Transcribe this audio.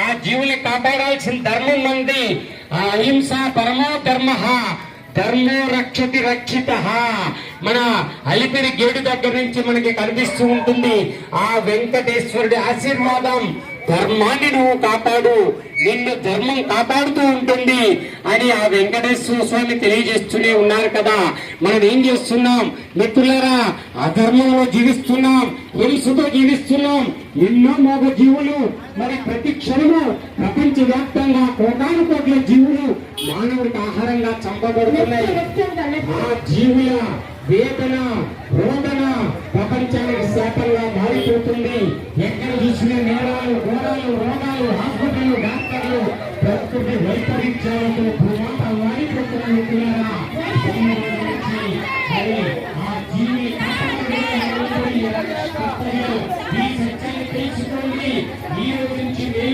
ఆ జీవుల్ని కాపాడాల్సిన ధర్మం మంది. ఆ అహింస పరమో ధర్మ, ధర్మో రక్షతి రక్షిత. మన అలిపిరి గేటు దగ్గర నుంచి మనకి కనిపిస్తూ ఉంటుంది ఆ వెంకటేశ్వరుడి ఆశీర్వాదం. ధర్మాన్ని నువ్వు కాపాడు, నిన్ను ధర్మం కాపాడుతూ ఉంటుంది అని ఆ వెంకటేశ్వర స్వామి తెలియజేస్తూనే ఉన్నారు కదా. మనం ఏం చేస్తున్నాం మిత్రులారా? అధర్మంలో జీవిస్తున్నాం, హింసతో జీవిస్తున్నాం. ఎన్నో మోగ జీవులు మరి ప్రతి క్షణము ప్రపంచ వ్యాప్తంగా కోటాను కోట్ల జీవులు మానవుడికి ఆహారంగా చంపబడుతున్నాయి. ఆ జీవుల వేదన రోదన ప్రపంచానికి శాపంగా మారిపోతుంది. ఎక్కడ చూసిన నేరాలు, ఘోరాలు, రోగాలు, హాస్పిటల్, డాక్టర్లు, ప్రకృతి వైపరీత్యాలతో భూమాత మారిపోతున్న ఆ జీవి ఈ సత్యాన్ని తెలుసుకోండి. ఈ రోజు నుంచి